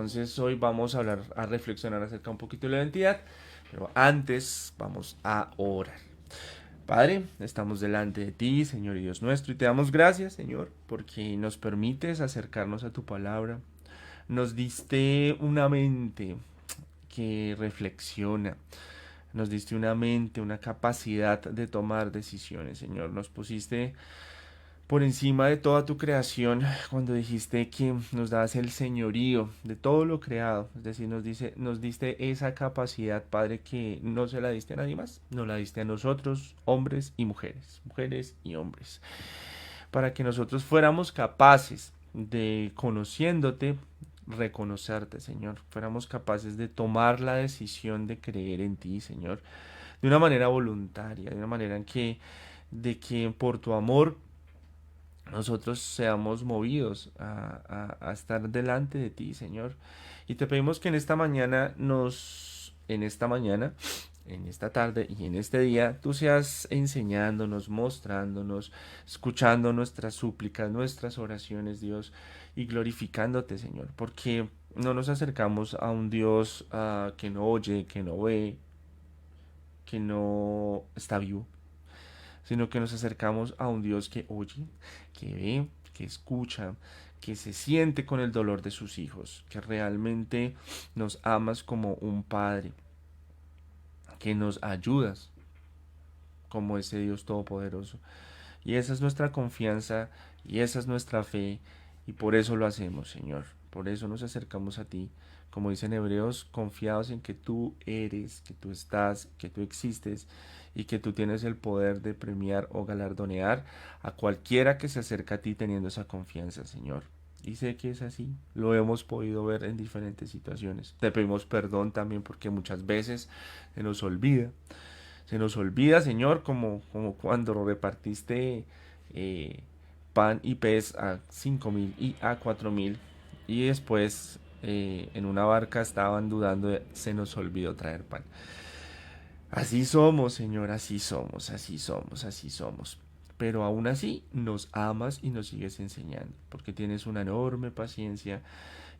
Entonces hoy vamos a reflexionar acerca un poquito de la identidad, pero antes vamos a orar. Padre, estamos delante de ti, Señor y Dios nuestro, y te damos gracias, Señor, porque nos permites acercarnos a tu palabra. Nos diste una mente que reflexiona. Nos diste una mente, una capacidad de tomar decisiones, Señor. Nos pusiste por encima de toda tu creación cuando dijiste que nos das el señorío de todo lo creado. Es decir, nos diste esa capacidad, Padre, que no se la diste a nadie más. Nos la diste a nosotros, hombres y mujeres, mujeres y hombres, para que nosotros fuéramos capaces de, conociéndote, reconocerte, Señor. Fuéramos capaces de tomar la decisión de creer en ti, Señor, de una manera voluntaria, de una manera en que, de que por tu amor nosotros seamos movidos a estar delante de ti, Señor. Y te pedimos que en esta tarde y en este día, tú seas enseñándonos, mostrándonos, escuchando nuestras súplicas, nuestras oraciones, Dios, y glorificándote, Señor, porque no nos acercamos a un Dios que no oye, que no ve, que no está vivo, sino que nos acercamos a un Dios que oye, que ve, que escucha, que se siente con el dolor de sus hijos, que realmente nos amas como un padre, que nos ayudas como ese Dios todopoderoso. Y esa es nuestra confianza y esa es nuestra fe y por eso lo hacemos, Señor. Por eso nos acercamos a ti, como dicen Hebreos, confiados en que tú eres, que tú estás, que tú existes y que tú tienes el poder de premiar o galardonear a cualquiera que se acerca a ti teniendo esa confianza, Señor. Y sé que es así, lo hemos podido ver en diferentes situaciones. Te pedimos perdón también porque muchas veces se nos olvida. Se nos olvida, Señor, como cuando repartiste eh, pan y pez a 5.000 y a 4.000 y después en una barca estaban dudando, se nos olvidó traer pan. Así somos, Señor, así somos, así somos, así somos. Pero aún así nos amas y nos sigues enseñando, porque tienes una enorme paciencia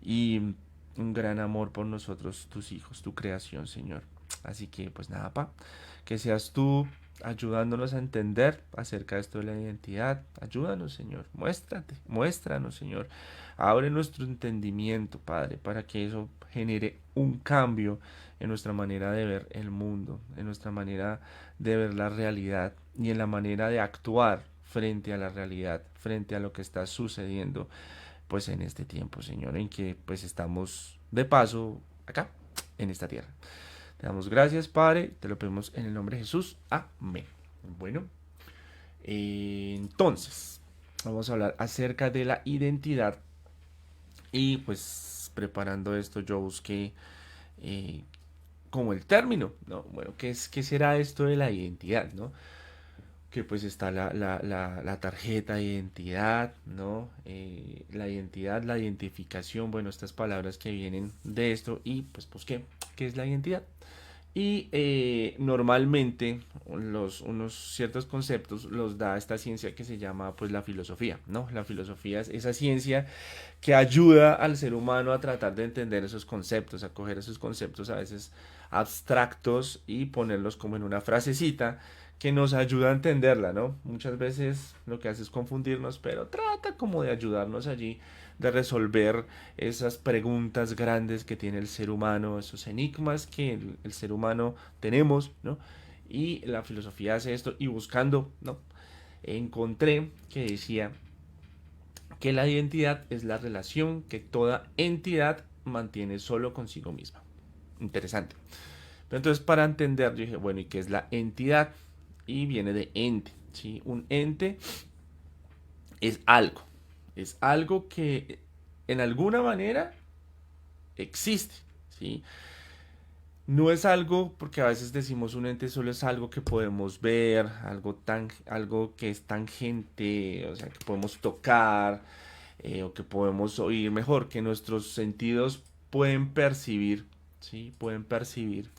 y un gran amor por nosotros, tus hijos, tu creación, Señor. Así que, pues nada, pa, que seas tú ayudándonos a entender acerca de esto de la identidad. Ayúdanos, Señor. Muéstrate, muéstranos, Señor. Abre nuestro entendimiento, Padre, para que eso genere un cambio en nuestra manera de ver el mundo, en nuestra manera de ver la realidad y en la manera de actuar frente a la realidad, frente a lo que está sucediendo pues en este tiempo, Señor, en que pues estamos de paso acá, en esta tierra. Te damos gracias, Padre, te lo pedimos en el nombre de Jesús. Amén. Bueno, entonces, vamos a hablar acerca de la identidad y pues preparando esto yo busqué eh, como el término, ¿no? Bueno, ¿qué será esto de la identidad, ¿no? Que pues está la tarjeta de identidad, ¿no? La identidad, la identificación, bueno, estas palabras que vienen de esto y pues ¿qué es la identidad? Y normalmente unos ciertos conceptos los da esta ciencia que se llama pues la filosofía, ¿no? La filosofía es esa ciencia que ayuda al ser humano a tratar de entender esos conceptos, a coger esos conceptos a veces abstractos y ponerlos como en una frasecita que nos ayuda a entenderla, ¿no? Muchas veces lo que hace es confundirnos, pero trata como de ayudarnos allí, de resolver esas preguntas grandes que tiene el ser humano, esos enigmas que el ser humano tenemos, ¿no? Y la filosofía hace esto y buscando, ¿no? Encontré que decía que la identidad es la relación que toda entidad mantiene solo consigo misma. Interesante. Pero entonces para entender, yo dije, bueno, ¿y qué es la entidad? Y viene de ente, ¿sí? Un ente es algo que en alguna manera existe, ¿sí? No es algo, porque a veces decimos un ente solo es algo que podemos ver, algo que es tangente, o sea, que podemos tocar, o que podemos oír mejor, que nuestros sentidos pueden percibir, ¿sí? Pueden percibir,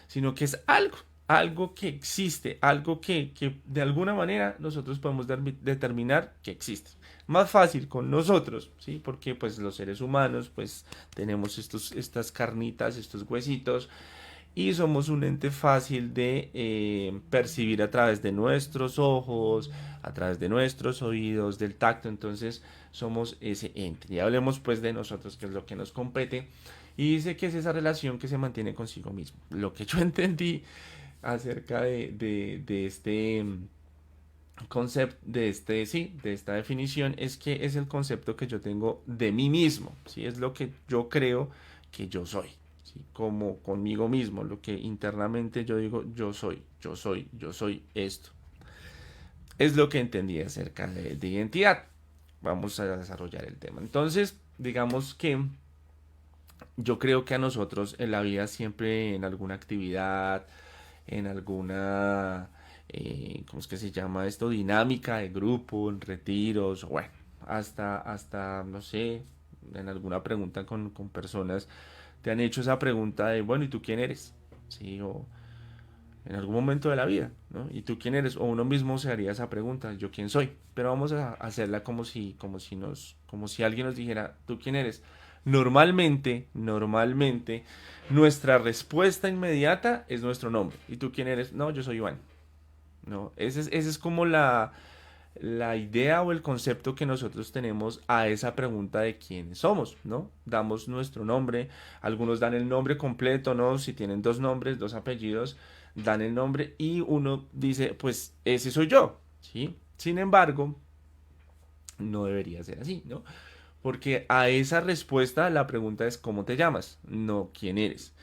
sino que es algo. algo que existe, algo que de alguna manera nosotros podemos determinar que existe. Más fácil con nosotros, ¿sí? Porque pues los seres humanos pues tenemos estas carnitas, estos huesitos y somos un ente fácil de percibir a través de nuestros ojos, a través de nuestros oídos, del tacto, entonces somos ese ente. Y hablemos pues de nosotros, que es lo que nos compete, y dice que es esa relación que se mantiene consigo mismo. Lo que yo entendí acerca de este concepto, sí, de esta definición, es que es el concepto que yo tengo de mí mismo, ¿sí? Es lo que yo creo que yo soy, ¿sí? Como conmigo mismo, lo que internamente yo digo, yo soy esto. Es lo que entendí acerca de identidad. Vamos a desarrollar el tema. Entonces, digamos que yo creo que a nosotros en la vida siempre en alguna actividad, en alguna, ¿cómo es que se llama esto? Dinámica de grupo, en retiros, bueno, hasta, no sé, en alguna pregunta con personas, te han hecho esa pregunta de, bueno, ¿y tú quién eres? Sí, o en algún momento de la vida, ¿no? ¿Y tú quién eres? O uno mismo se haría esa pregunta, ¿yo quién soy? Pero vamos a hacerla como si alguien nos dijera, ¿tú quién eres? Normalmente, nuestra respuesta inmediata es nuestro nombre. ¿Y tú quién eres? No, yo soy Iván. No, ese es como la idea o el concepto que nosotros tenemos a esa pregunta de quiénes somos, ¿no? Damos nuestro nombre, algunos dan el nombre completo, ¿no? Si tienen dos nombres, dos apellidos, dan el nombre y uno dice, pues ese soy yo, ¿sí? Sin embargo, no debería ser así, ¿no? Porque a esa respuesta la pregunta es ¿cómo te llamas? No quién eres.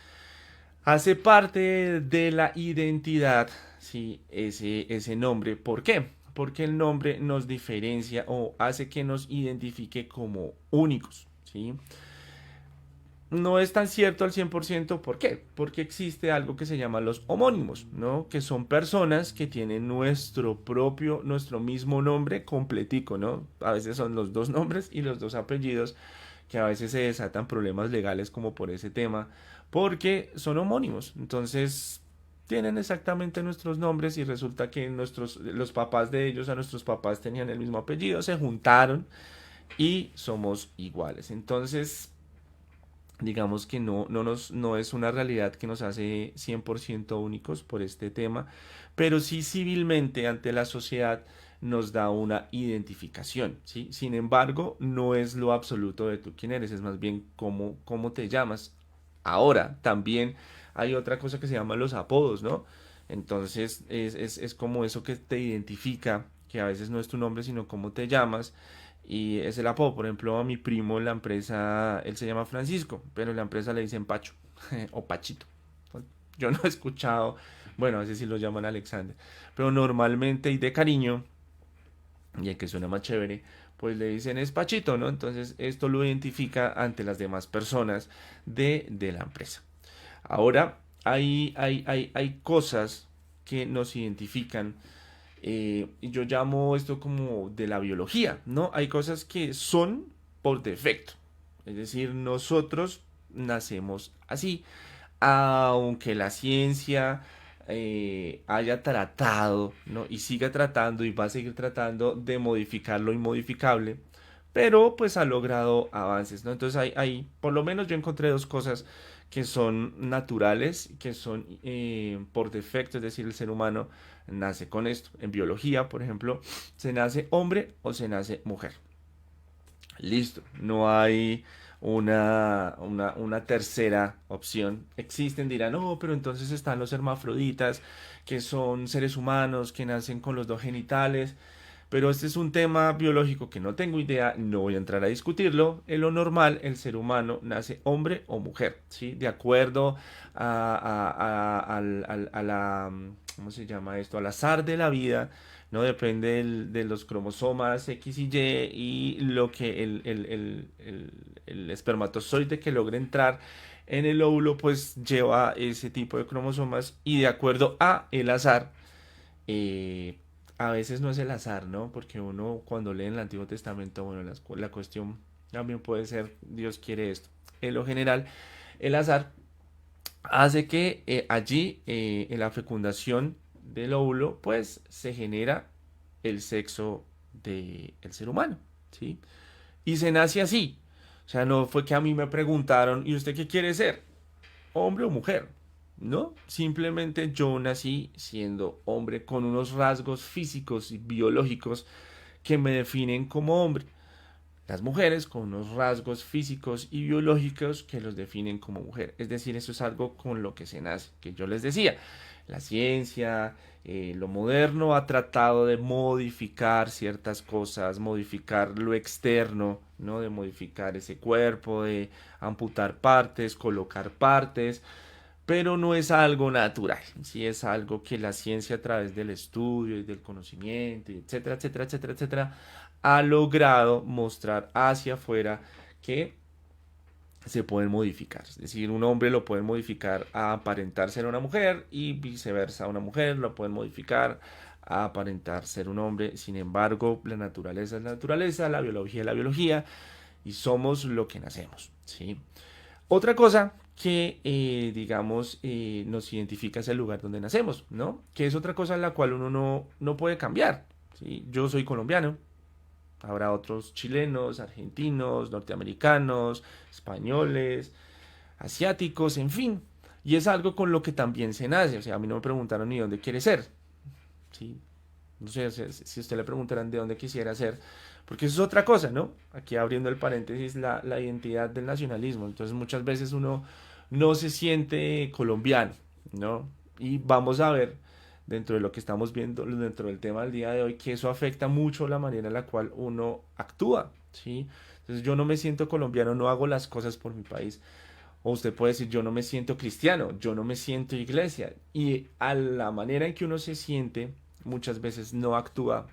Hace parte de la identidad, sí, ese nombre. ¿Por qué? Porque el nombre nos diferencia o hace que nos identifique como únicos, ¿sí? No es tan cierto al 100%. ¿Por qué? Porque existe algo que se llama los homónimos, ¿no? Que son personas que tienen nuestro mismo nombre completico, ¿no? A veces son los dos nombres y los dos apellidos, que a veces se desatan problemas legales como por ese tema, porque son homónimos. Entonces, tienen exactamente nuestros nombres y resulta que los papás de ellos a nuestros papás tenían el mismo apellido, se juntaron y somos iguales. Entonces, digamos que no es una realidad que nos hace 100% únicos por este tema, pero sí civilmente ante la sociedad nos da una identificación, ¿sí? Sin embargo, no es lo absoluto de tú quién eres, es más bien cómo te llamas. Ahora, también hay otra cosa que se llama los apodos, ¿no? Entonces, es como eso que te identifica, que a veces no es tu nombre, sino cómo te llamas. Y es el apodo. Por ejemplo, a mi primo en la empresa, él se llama Francisco, pero en la empresa le dicen Pacho o Pachito. Yo no he escuchado, bueno, a veces sí lo llaman Alexander, pero normalmente y de cariño, y el que suena más chévere, pues le dicen es Pachito, ¿no? Entonces esto lo identifica ante las demás personas de la empresa. Ahora, hay cosas que nos identifican, yo llamo esto como de la biología, ¿no? Hay cosas que son por defecto. Es decir, nosotros nacemos así. Aunque la ciencia haya tratado, ¿no? Y siga tratando y va a seguir tratando de modificar lo inmodificable, pero pues ha logrado avances, ¿no? Entonces por lo menos yo encontré dos cosas que son naturales, que son por defecto, es decir, el ser humano nace con esto. En biología, por ejemplo, se nace hombre o se nace mujer. Listo, no hay una tercera opción. Existen, dirán, no, pero entonces están los hermafroditas, que son seres humanos que nacen con los dos genitales. Pero este es un tema biológico que no tengo idea, no voy a entrar a discutirlo. En lo normal, el ser humano nace hombre o mujer, ¿sí? De acuerdo a la, ¿cómo se llama esto? Al azar de la vida, ¿no? Depende de los cromosomas X y Y y lo que el espermatozoide que logre entrar en el óvulo, pues lleva ese tipo de cromosomas y de acuerdo a el azar, eh, a veces no es el azar, ¿no? Porque uno cuando lee en el Antiguo Testamento, bueno, la cuestión también puede ser, Dios quiere esto. En lo general, el azar hace que allí, en la fecundación del óvulo, pues se genera el sexo del ser humano, ¿sí? Y se nace así. O sea, no fue que a mí me preguntaron, ¿y usted qué quiere ser? ¿Hombre o mujer? No, simplemente yo nací siendo hombre con unos rasgos físicos y biológicos que me definen como hombre. Las mujeres con unos rasgos físicos y biológicos que los definen como mujer. Es decir, eso es algo con lo que se nace, que yo les decía. La ciencia, lo moderno ha tratado de modificar ciertas cosas, modificar lo externo, ¿no? De modificar ese cuerpo, de amputar partes, colocar partes, pero no es algo natural, sí es algo que la ciencia a través del estudio y del conocimiento, etcétera, etcétera, etcétera, etcétera, ha logrado mostrar hacia afuera que se pueden modificar. Es decir, un hombre lo pueden modificar a aparentar ser una mujer y viceversa, una mujer lo pueden modificar a aparentar ser un hombre. Sin embargo, la naturaleza es la naturaleza, la biología es la biología y somos lo que nacemos, ¿sí? Otra cosa que, digamos, nos identifica es el lugar donde nacemos, ¿no? Que es otra cosa en la cual uno no puede cambiar, ¿sí? Yo soy colombiano, habrá otros chilenos, argentinos, norteamericanos, españoles, asiáticos, en fin. Y es algo con lo que también se nace, o sea, a mí no me preguntaron ni dónde quiere ser, ¿sí? No sé si usted le preguntaran de dónde quisiera ser, porque eso es otra cosa, ¿no? Aquí abriendo el paréntesis, la identidad del nacionalismo. Entonces muchas veces uno no se siente colombiano, ¿no? Y vamos a ver, dentro de lo que estamos viendo, dentro del tema del día de hoy, que eso afecta mucho la manera en la cual uno actúa, ¿sí? Entonces yo no me siento colombiano, no hago las cosas por mi país. O usted puede decir, yo no me siento cristiano, yo no me siento iglesia. Y a la manera en que uno se siente, muchas veces no actúa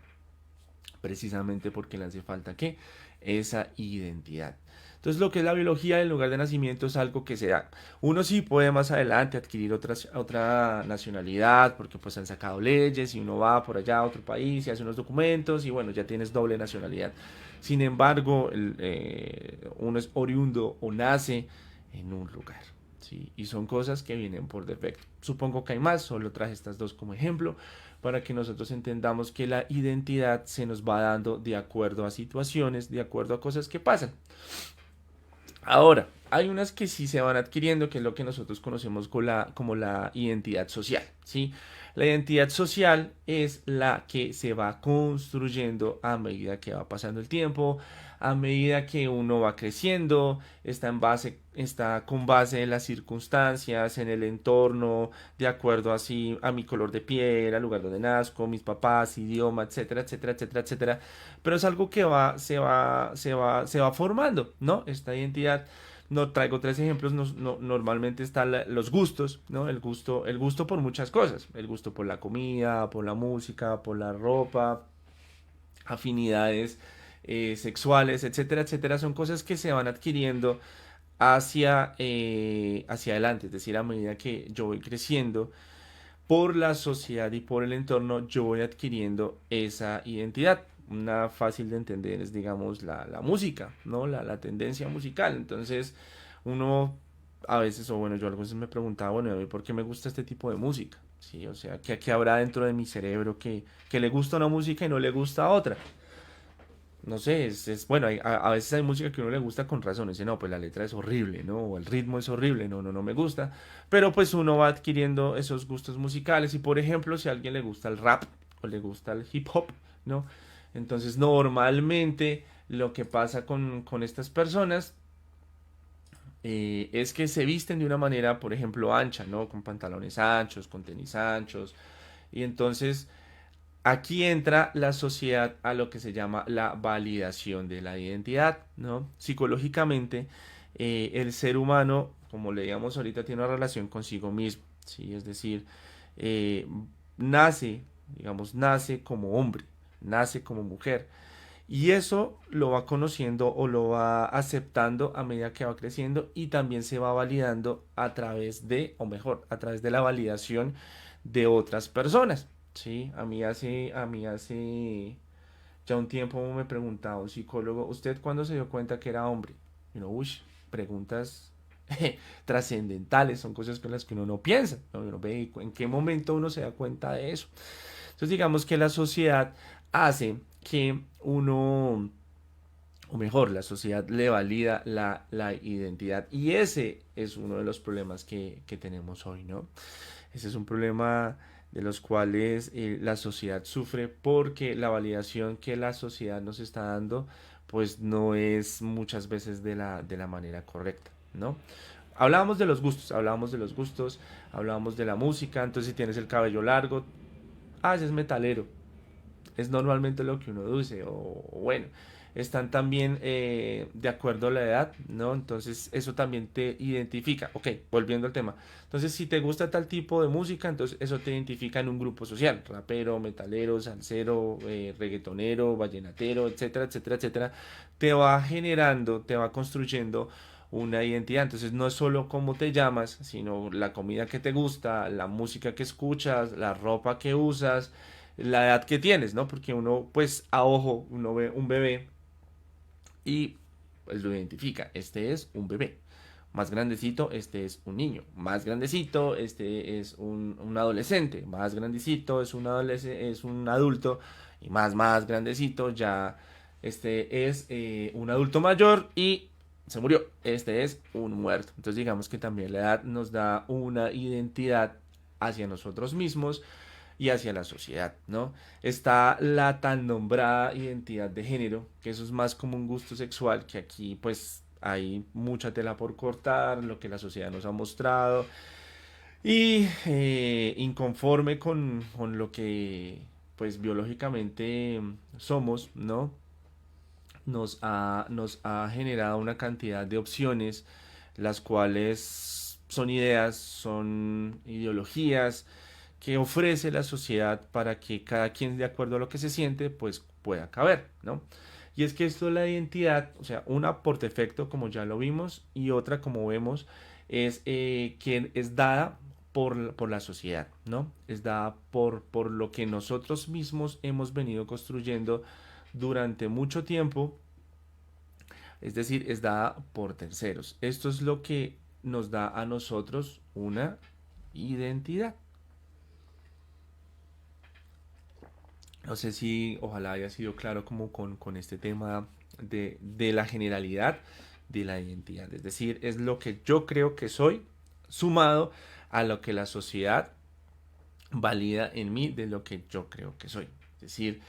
precisamente porque le hace falta ¿qué? Esa identidad. Entonces lo que es la biología del lugar de nacimiento es algo que se da. Uno sí puede más adelante adquirir otra nacionalidad porque pues han sacado leyes y uno va por allá a otro país y hace unos documentos y bueno, ya tienes doble nacionalidad. Sin embargo, uno es oriundo o nace en un lugar. ¿Sí? Y son cosas que vienen por defecto. Supongo que hay más, solo traje estas dos como ejemplo para que nosotros entendamos que la identidad se nos va dando de acuerdo a situaciones, de acuerdo a cosas que pasan. Ahora, hay unas que sí se van adquiriendo, que es lo que nosotros conocemos como la identidad social, ¿sí? La identidad social es la que se va construyendo a medida que va pasando el tiempo, a medida que uno va creciendo, está con base en las circunstancias, en el entorno, de acuerdo así a mi color de piel, al lugar donde nazco, mis papás, idioma, etcétera, etcétera, etcétera, etcétera. Pero es algo que se va formando, ¿no? Esta identidad. No traigo tres ejemplos. Normalmente están los gustos, ¿no? El gusto por muchas cosas. El gusto por la comida, por la música, por la ropa, afinidades sexuales, etcétera, etcétera. Son cosas que se van adquiriendo hacia adelante. Es decir, a medida que yo voy creciendo, por la sociedad y por el entorno, yo voy adquiriendo esa identidad. Una fácil de entender es, digamos, la música, ¿no? La tendencia musical. Entonces, uno a veces, o bueno, yo a veces me preguntaba, bueno, ¿por qué me gusta este tipo de música? Sí, o sea, ¿qué habrá dentro de mi cerebro que le gusta una música y no le gusta otra? No sé, bueno, a veces hay música que a uno le gusta con razón, dice, no, pues la letra es horrible, ¿no? O el ritmo es horrible, no me gusta. Pero pues uno va adquiriendo esos gustos musicales y por ejemplo, si a alguien le gusta el rap o le gusta el hip hop, ¿no? Entonces normalmente lo que pasa con estas personas es que se visten de una manera, por ejemplo, ancha, ¿no? Con pantalones anchos, con tenis anchos. Y entonces aquí entra la sociedad a lo que se llama la validación de la identidad, ¿no? Psicológicamente, el ser humano, como leíamos ahorita, tiene una relación consigo mismo, ¿sí? Es decir, eh, nace, digamos, nace como hombre, nace como mujer. Y eso lo va conociendo o lo va aceptando a medida que va creciendo y también se va validando a través de, o mejor, a través de la validación de otras personas. Sí, a mí hace ya un tiempo me preguntaba un psicólogo, ¿usted cuándo se dio cuenta que era hombre? Y uno, uy, preguntas trascendentales, son cosas con las que uno no piensa, ¿no? Uno ve en qué momento uno se da cuenta de eso. Entonces digamos que la sociedad hace que uno, o mejor, la sociedad le valida la identidad. Y ese es uno de los problemas que tenemos hoy, ¿no? Ese es un problema de los cuales la sociedad sufre porque la validación que la sociedad nos está dando pues no es muchas veces de la manera correcta, ¿no? Hablábamos de los gustos, hablábamos de la música, entonces si tienes el cabello largo, ese es metalero, es normalmente lo que uno dice, o bueno, están también de acuerdo a la edad, ¿no? Entonces eso también te identifica. Ok, volviendo al tema. Entonces si te gusta tal tipo de música, entonces eso te identifica en un grupo social, rapero, metalero, salsero, reggaetonero, vallenatero, etcétera, etcétera, etcétera. Te va generando, te va construyendo una identidad. Entonces no es solo cómo te llamas, sino la comida que te gusta, la música que escuchas, la ropa que usas, la edad que tienes, ¿no? Porque uno, pues, a ojo, uno ve un bebé y pues lo identifica. Este es un bebé. Más grandecito, este es un niño. Más grandecito, este es un adolescente. Más grandecito es un es un adulto. Y más grandecito, ya este es un adulto mayor y se murió. Este es un muerto. Entonces digamos que también la edad nos da una identidad hacia nosotros mismos y hacia la sociedad, ¿no? Está la tan nombrada identidad de género, que eso es más como un gusto sexual, que aquí pues hay mucha tela por cortar, lo que la sociedad nos ha mostrado, y inconforme con lo que pues biológicamente somos, ¿no? Nos ha generado una cantidad de opciones, las cuales son ideas, son ideologías, que ofrece la sociedad para que cada quien, de acuerdo a lo que se siente, pues pueda caber, ¿no? Y es que esto de la identidad, o sea, una por defecto, como ya lo vimos, y otra, como vemos, es que es dada por la sociedad, ¿no? Es dada por lo que nosotros mismos hemos venido construyendo durante mucho tiempo, es decir, es dada por terceros. Esto es lo que nos da a nosotros una identidad. No sé si ojalá haya sido claro como con este tema de la generalidad de la identidad. Es decir, es lo que yo creo que soy sumado a lo que la sociedad valida en mí de lo que yo creo que soy. Es decir,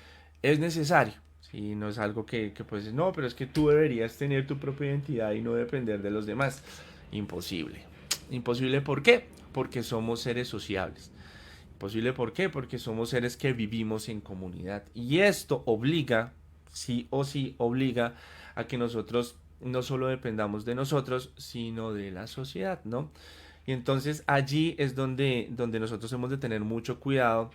es necesario. Si no es algo que pues no, pero es que tú deberías tener tu propia identidad y no depender de los demás. Imposible. Imposible, ¿por qué? Porque somos seres sociables. Posible, ¿por qué? Porque somos seres que vivimos en comunidad. Y esto obliga, sí o sí, obliga a que nosotros no solo dependamos de nosotros, sino de la sociedad, ¿no? Y entonces allí es donde nosotros hemos de tener mucho cuidado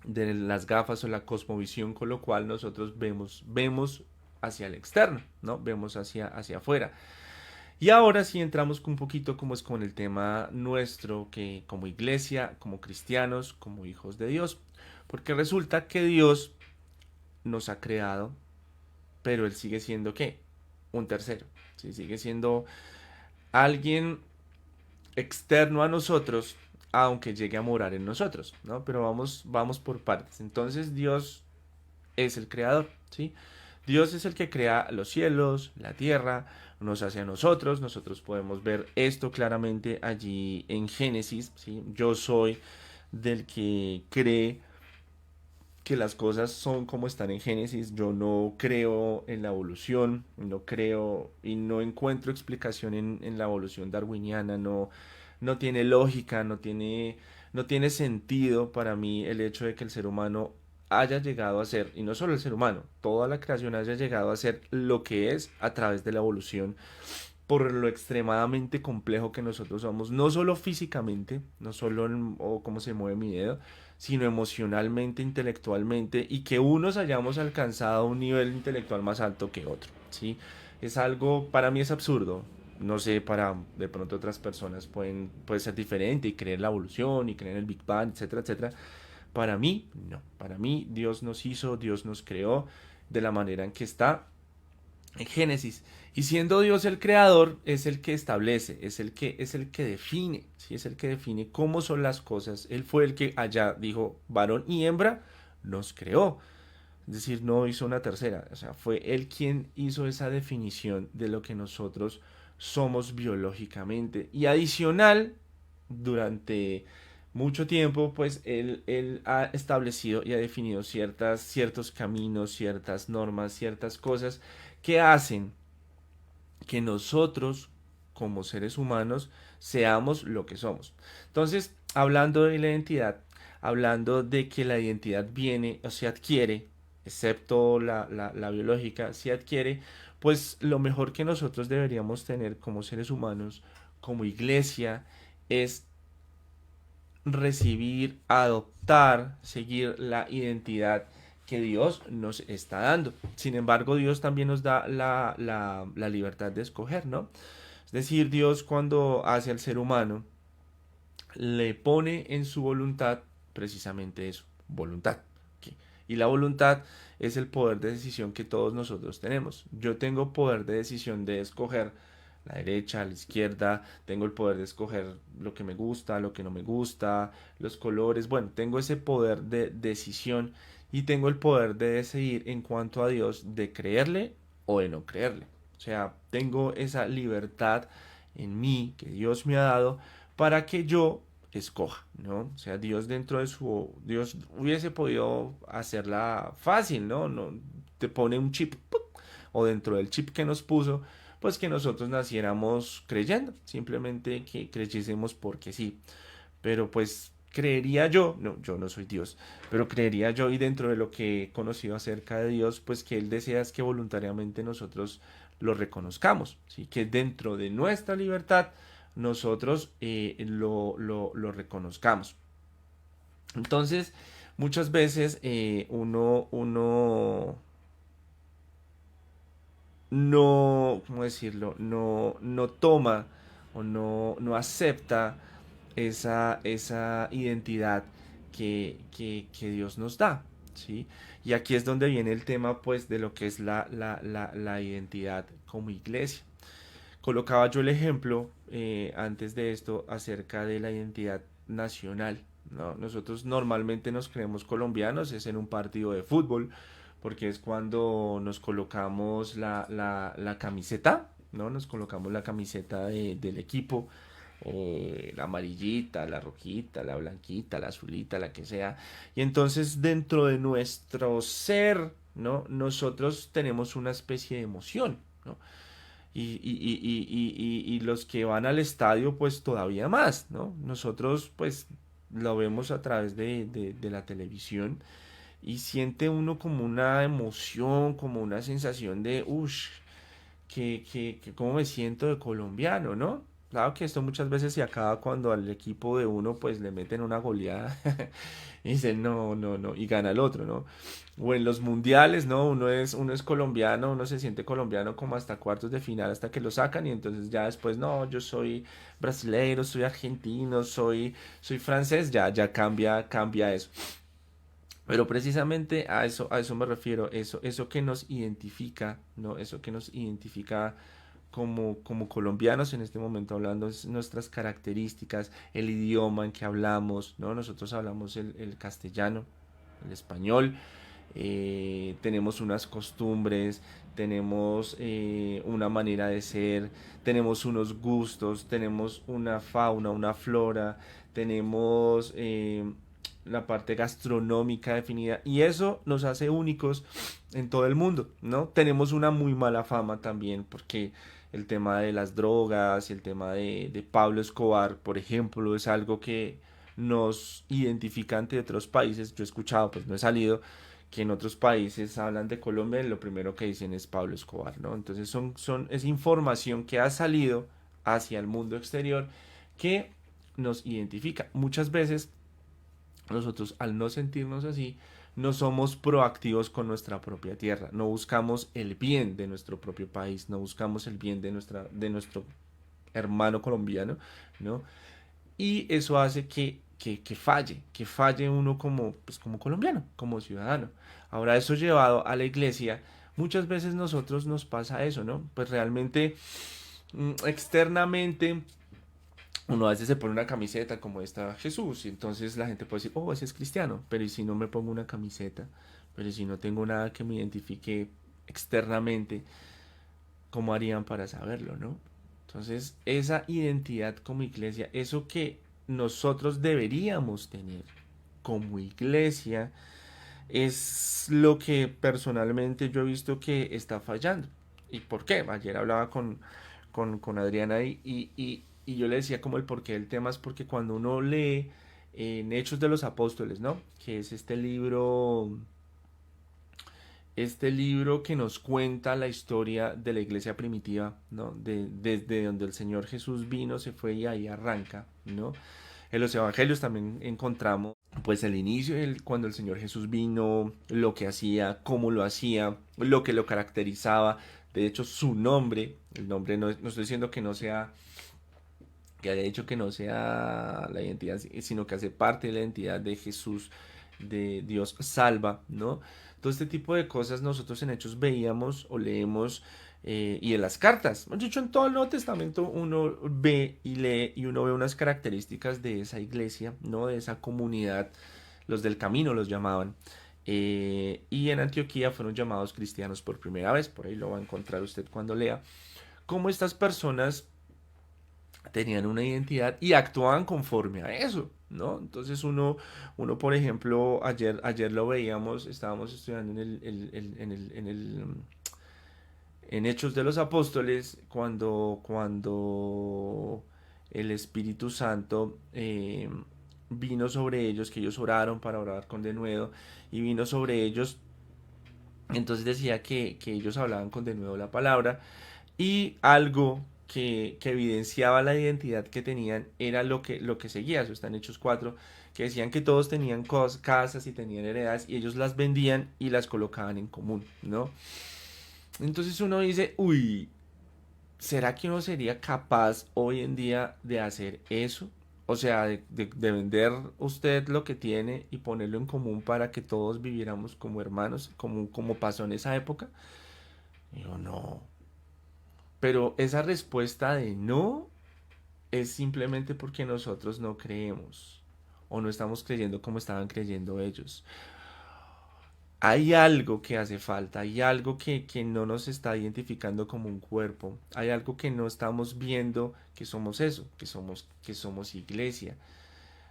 de las gafas o la cosmovisión con lo cual nosotros vemos hacia el externo, ¿no? Vemos hacia afuera. Y ahora sí entramos un poquito como es con el tema nuestro, que como iglesia, como cristianos, como hijos de Dios. Porque resulta que Dios nos ha creado, pero Él sigue siendo ¿qué? Un tercero. ¿Sí? Sigue siendo alguien externo a nosotros, aunque llegue a morar en nosotros, ¿no? Pero vamos por partes. Entonces Dios es el creador, ¿sí? Dios es el que crea los cielos, la tierra, nos hace a nosotros. Nosotros podemos ver esto claramente allí en Génesis, ¿sí? Yo soy del que cree que las cosas son como están en Génesis. Yo no creo en la evolución, no creo y no encuentro explicación en la evolución darwiniana. No tiene lógica, no tiene sentido para mí el hecho de que el ser humano haya llegado a ser, y no solo el ser humano, toda la creación haya llegado a ser lo que es a través de la evolución, por lo extremadamente complejo que nosotros somos, no solo físicamente, no solo en, o cómo se mueve mi dedo, sino emocionalmente, intelectualmente, y que unos hayamos alcanzado un nivel intelectual más alto que otro, ¿sí? Es algo, para mí es absurdo. No sé, para de pronto otras personas puede ser diferente y creer en la evolución y creer en el Big Bang, etcétera, etcétera. Para mí, no. Para mí, Dios nos hizo, Dios nos creó de la manera en que está en Génesis. Y siendo Dios el creador, es el que establece, es el que define, ¿sí? Es el que define cómo son las cosas. Él fue el que allá dijo, varón y hembra nos creó. Es decir, no hizo una tercera. O sea, fue él quien hizo esa definición de lo que nosotros somos biológicamente. Y adicional, durante mucho tiempo, pues él ha establecido y ha definido ciertos caminos, ciertas normas, ciertas cosas que hacen que nosotros, como seres humanos, seamos lo que somos. Entonces, hablando de la identidad, hablando de que la identidad viene o se adquiere, excepto la biológica, se adquiere, pues lo mejor que nosotros deberíamos tener como seres humanos, como iglesia, es recibir, adoptar, seguir la identidad que Dios nos está dando. Sin embargo, Dios también nos da la libertad de escoger, ¿no? Es decir, Dios cuando hace al ser humano, le pone en su voluntad precisamente eso, voluntad. ¿Ok? Y la voluntad es el poder de decisión que todos nosotros tenemos. Yo tengo poder de decisión de escoger la derecha, la izquierda, tengo el poder de escoger lo que me gusta, lo que no me gusta, los colores, bueno, tengo ese poder de decisión y tengo el poder de decidir en cuanto a Dios de creerle o de no creerle. O sea, tengo esa libertad en mí que Dios me ha dado para que yo escoja, ¿no? O sea, Dios dentro de su... Dios hubiese podido hacerla fácil, ¿no? No te pone un chip, ¡puc! O dentro del chip que nos puso, pues que nosotros naciéramos creyendo, simplemente que creyésemos porque sí. Pero pues creería yo, no, yo no soy Dios, pero creería yo y dentro de lo que he conocido acerca de Dios, pues que Él desea es que voluntariamente nosotros lo reconozcamos, ¿sí? Que dentro de nuestra libertad nosotros lo reconozcamos. Entonces, muchas veces uno no, ¿cómo decirlo? No toma o no acepta esa identidad que Dios nos da, ¿sí? Y aquí es donde viene el tema, pues, de lo que es la identidad como iglesia. Colocaba yo el ejemplo antes de esto acerca de la identidad nacional, ¿no? Nosotros normalmente nos creemos colombianos, es en un partido de fútbol, porque es cuando nos colocamos la camiseta, ¿no? Nos colocamos la camiseta del equipo, la amarillita, la rojita, la blanquita, la azulita, la que sea. Y entonces dentro de nuestro ser, ¿no? Nosotros tenemos una especie de emoción, ¿no? Y los que van al estadio, pues todavía más, ¿no? Nosotros, pues, lo vemos a través de la televisión y siente uno como una emoción, como una sensación de, uff, que cómo me siento de colombiano, ¿no? Claro que esto muchas veces se acaba cuando al equipo de uno pues le meten una goleada y dicen no, no, no, y gana el otro, ¿no? O en los mundiales, ¿no? Uno es colombiano, uno se siente colombiano como hasta cuartos de final, hasta que lo sacan y entonces ya después, no, yo soy brasileiro, soy argentino, soy francés, ya cambia eso. Pero precisamente a eso me refiero, eso que nos identifica, ¿no? Eso que nos identifica como colombianos en este momento hablando, es nuestras características, el idioma en que hablamos, ¿no? Nosotros hablamos el castellano, el español, tenemos unas costumbres, tenemos una manera de ser, tenemos unos gustos, tenemos una fauna, una flora, tenemos la parte gastronómica definida y eso nos hace únicos en todo el mundo, ¿no? Tenemos una muy mala fama también porque el tema de las drogas y el tema de Pablo Escobar, por ejemplo, es algo que nos identifica ante otros países. Yo he escuchado, pues no he salido, que en otros países hablan de Colombia y lo primero que dicen es Pablo Escobar, ¿no? Entonces es información que ha salido hacia el mundo exterior que nos identifica. Muchas veces nosotros al no sentirnos así, no somos proactivos con nuestra propia tierra, no buscamos el bien de nuestro propio país, no buscamos el bien de nuestro hermano colombiano, ¿no? Y eso hace que falle uno como colombiano, como ciudadano. Ahora, eso llevado a la iglesia, muchas veces nosotros nos pasa eso, ¿no? Pues realmente externamente uno a veces se pone una camiseta como esta Jesús y entonces la gente puede decir, oh, ese es cristiano, pero ¿y si no me pongo una camiseta? Pero ¿y si no tengo nada que me identifique externamente? ¿Cómo harían para saberlo, no? Entonces, esa identidad como iglesia, eso que nosotros deberíamos tener como iglesia, es lo que personalmente yo he visto que está fallando. ¿Y por qué? Ayer hablaba con Adriana y yo le decía como el porqué del tema es porque cuando uno lee en Hechos de los Apóstoles, ¿no? Que es este libro que nos cuenta la historia de la iglesia primitiva, ¿no? Desde donde el Señor Jesús vino, se fue y ahí arranca, ¿no? En los evangelios también encontramos pues el inicio, cuando el Señor Jesús vino, lo que hacía, cómo lo hacía, lo que lo caracterizaba. De hecho, su nombre, el nombre no estoy diciendo que no sea, que haya dicho que no sea la identidad, sino que hace parte de la identidad de Jesús, de Dios salva, ¿no? Todo este tipo de cosas nosotros en Hechos veíamos o leemos y en las cartas. De hecho, en todo el Nuevo Testamento uno ve y lee y uno ve unas características de esa iglesia, ¿no? De esa comunidad, los del camino los llamaban. Y en Antioquía fueron llamados cristianos por primera vez, por ahí lo va a encontrar usted cuando lea, cómo estas personas tenían una identidad y actuaban conforme a eso, ¿no? Entonces uno por ejemplo, ayer lo veíamos, estábamos estudiando en Hechos de los Apóstoles, cuando el Espíritu Santo vino sobre ellos, que ellos oraron para orar con denuedo, y vino sobre ellos, entonces decía que ellos hablaban con denuedo la palabra, y algo que evidenciaba la identidad que tenían era lo que seguía, eso está en Hechos 4, que decían que todos tenían casas y tenían heredades y ellos las vendían y las colocaban en común, ¿no? Entonces uno dice, uy, ¿será que uno sería capaz hoy en día de hacer eso? O sea, de vender usted lo que tiene y ponerlo en común para que todos viviéramos como hermanos, como pasó en esa época. Digo, no. Pero esa respuesta de no es simplemente porque nosotros no creemos o no estamos creyendo como estaban creyendo ellos. Hay algo que hace falta, hay algo que no nos está identificando como un cuerpo, hay algo que no estamos viendo que somos eso, que somos iglesia.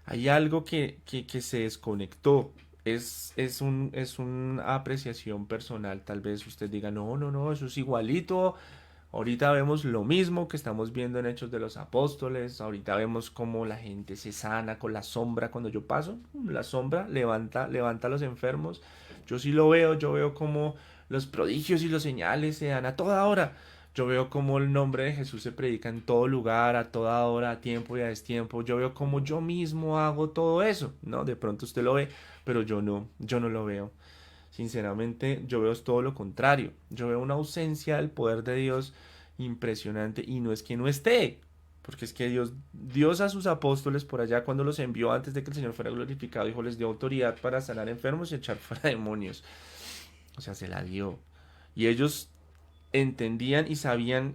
Hay algo que se desconectó. Es una apreciación personal. Tal vez usted diga, no, no, no, eso es igualito. Ahorita vemos lo mismo que estamos viendo en Hechos de los Apóstoles. Ahorita vemos cómo la gente se sana con la sombra. Cuando yo paso, la sombra levanta a los enfermos. Yo sí lo veo, yo veo cómo los prodigios y los señales se dan a toda hora. Yo veo cómo el nombre de Jesús se predica en todo lugar, a toda hora, a tiempo y a destiempo. Yo veo cómo yo mismo hago todo eso, ¿no? De pronto usted lo ve, pero yo no lo veo. Sinceramente, yo veo todo lo contrario. Yo veo una ausencia del poder de Dios impresionante y no es que no esté, porque es que Dios a sus apóstoles por allá cuando los envió antes de que el Señor fuera glorificado, dijo, les dio autoridad para sanar enfermos y echar fuera demonios. O sea, se la dio. Y ellos entendían y sabían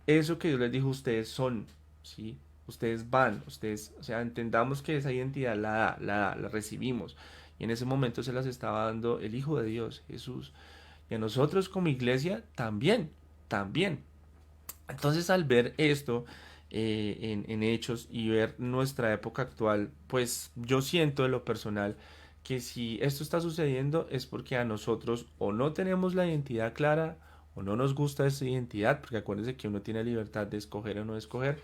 eso que Dios les dijo, ustedes son, ¿sí? Ustedes van, ustedes, o sea, entendamos que esa identidad la recibimos. Y en ese momento se las estaba dando el Hijo de Dios, Jesús. Y a nosotros como iglesia también, también. Entonces al ver esto en hechos y ver nuestra época actual, pues yo siento en lo personal que si esto está sucediendo es porque a nosotros o no tenemos la identidad clara o no nos gusta esa identidad, porque acuérdense que uno tiene libertad de escoger o no escoger,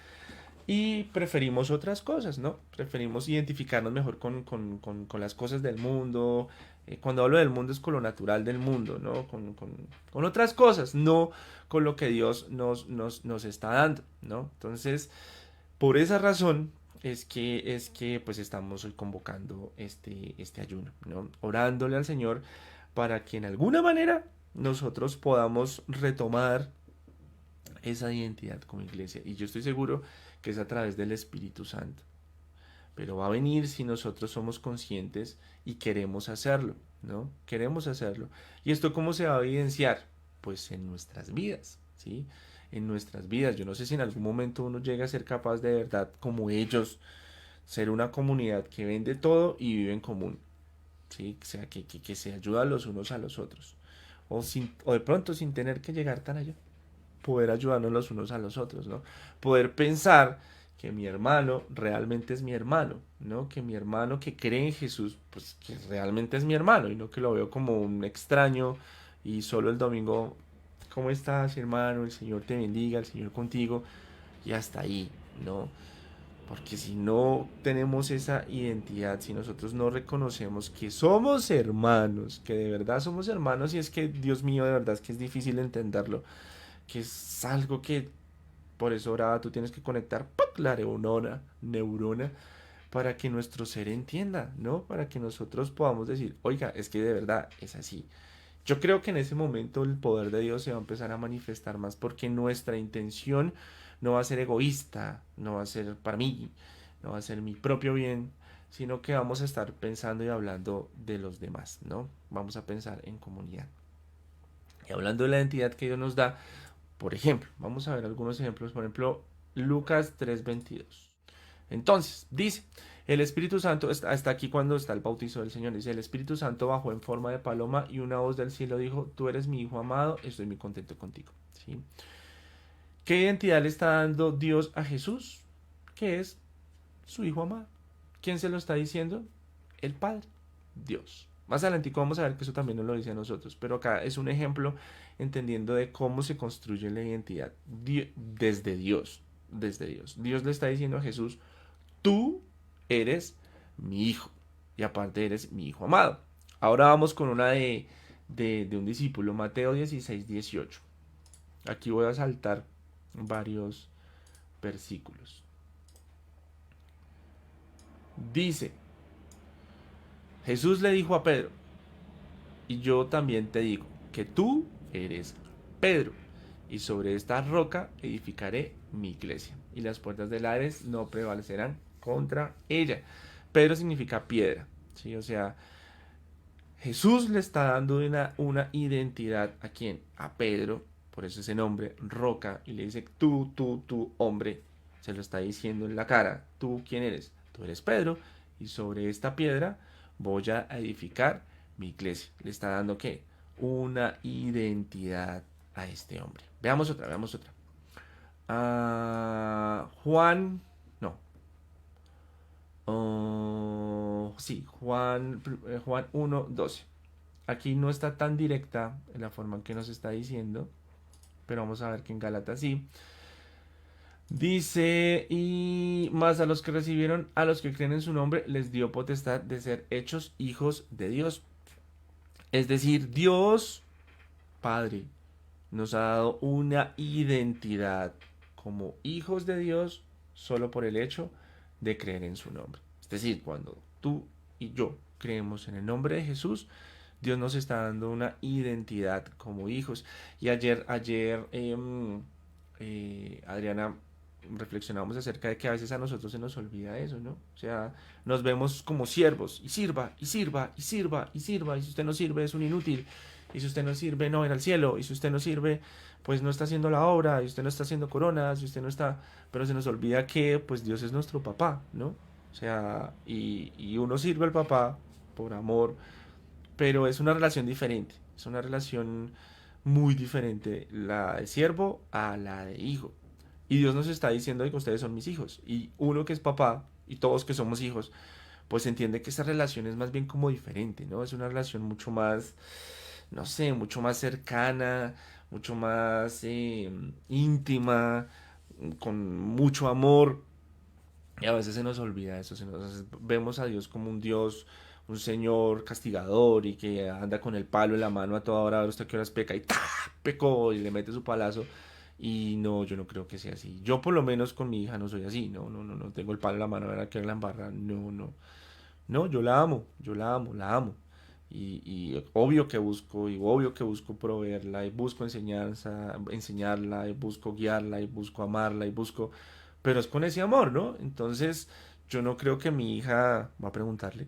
y preferimos otras cosas, ¿no? Preferimos identificarnos mejor con las cosas del mundo. Cuando hablo del mundo es con lo natural del mundo, ¿no? Con otras cosas, no con lo que Dios nos está dando, ¿no? Entonces, por esa razón es que pues estamos hoy convocando este ayuno, ¿no? Orándole al Señor para que en alguna manera nosotros podamos retomar esa identidad como iglesia. Y yo estoy seguro que es a través del Espíritu Santo. Pero va a venir si nosotros somos conscientes y queremos hacerlo, ¿no? Queremos hacerlo. ¿Y esto cómo se va a evidenciar? pues en nuestras vidas, ¿sí? En nuestras vidas. Yo no sé si en algún momento uno llega a ser capaz de verdad, como ellos, ser una comunidad que vende todo y vive en común, ¿sí? O sea, que se ayuda los unos a los otros. O de pronto sin tener que llegar tan allá, poder ayudarnos los unos a los otros, ¿no? Poder pensar que mi hermano realmente es mi hermano, ¿no? Que mi hermano que cree en Jesús, pues que realmente es mi hermano y no que lo veo como un extraño y solo el domingo, ¿cómo estás, hermano? El Señor te bendiga, el Señor contigo y hasta ahí, ¿no? Porque si no tenemos esa identidad, si nosotros no reconocemos que somos hermanos, que de verdad somos hermanos, y es que, Dios mío, de verdad es que es difícil entenderlo, que es algo que por eso ahora tú tienes que conectar ¡pac! La neurona para que nuestro ser entienda, ¿no? Para que nosotros podamos decir, oiga, es que de verdad es así. Yo creo que en ese momento el poder de Dios se va a empezar a manifestar más porque nuestra intención no va a ser egoísta, no va a ser para mí, no va a ser mi propio bien, sino que vamos a estar pensando y hablando de los demás, ¿no? Vamos a pensar en comunidad. Y hablando de la identidad que Dios nos da, por ejemplo, vamos a ver algunos ejemplos, por ejemplo, Lucas 3:22. Entonces, dice, el Espíritu Santo está aquí cuando está el bautizo del Señor. Dice, el Espíritu Santo bajó en forma de paloma y una voz del cielo dijo, tú eres mi Hijo amado, estoy muy contento contigo. ¿Sí? ¿Qué identidad le está dando Dios a Jesús? Que es su Hijo amado. ¿Quién se lo está diciendo? El Padre, Dios. Más adelante vamos a ver que eso también nos lo dice a nosotros, pero acá es un ejemplo entendiendo de cómo se construye la identidad desde Dios, desde Dios. Dios le está diciendo a Jesús, tú eres mi hijo y aparte eres mi hijo amado. Ahora vamos con una de un discípulo, Mateo 16:18. Aquí voy a saltar varios versículos. Dice, Jesús le dijo a Pedro, y yo también te digo, que tú eres Pedro, y sobre esta roca edificaré mi iglesia, y las puertas del Hades no prevalecerán contra ella. Pedro significa piedra, ¿sí? O sea, Jesús le está dando una identidad a quién, a Pedro, por eso ese nombre, roca, y le dice, tú, hombre, se lo está diciendo en la cara, ¿tú quién eres? Tú eres Pedro, y sobre esta piedra voy a edificar mi iglesia. Le está dando qué? Una identidad a este hombre. Veamos otra, veamos otra. Juan, no, sí, Juan 1:12. Aquí no está tan directa en la forma en que nos está diciendo, pero vamos a ver que en Gálatas sí. Dice, y más a los que recibieron, a los que creen en su nombre, les dio potestad de ser hechos hijos de Dios. Es decir, Dios Padre nos ha dado una identidad como hijos de Dios solo por el hecho de creer en su nombre. Es decir, cuando tú y yo creemos en el nombre de Jesús, Dios nos está dando una identidad como hijos. Y Adriana, reflexionamos acerca de que a veces a nosotros se nos olvida eso, ¿no? O sea, nos vemos como siervos y sirva, y sirva, y sirva, y sirva, y si usted no sirve es un inútil, y si usted no sirve no ir al cielo, y si usted no sirve pues no está haciendo la obra, y usted no está haciendo coronas, y usted no está, pero se nos olvida que pues Dios es nuestro papá, ¿no? O sea, y uno sirve al papá por amor, pero es una relación diferente, es una relación muy diferente la de siervo a la de hijo. Y Dios nos está diciendo que ustedes son mis hijos. Y uno que es papá y todos que somos hijos, pues entiende que esta relación es más bien como diferente, ¿no? Es una relación mucho más, no sé, mucho más cercana, mucho más íntima, con mucho amor. Y a veces se nos olvida eso, vemos a Dios como un Dios, un Señor castigador y que anda con el palo en la mano a toda hora, a ver usted qué horas peca y ¡ta! Pecó y le mete su palazo. Y no, yo no creo que sea así. Yo por lo menos con mi hija no soy así, no tengo el palo en la mano a ver a qué la embarra, no, yo la amo, la amo. Y obvio que busco proveerla, y busco enseñarla, y busco guiarla, y busco amarla, y busco, pero es con ese amor, ¿no? Entonces, yo no creo que mi hija, va a preguntarle,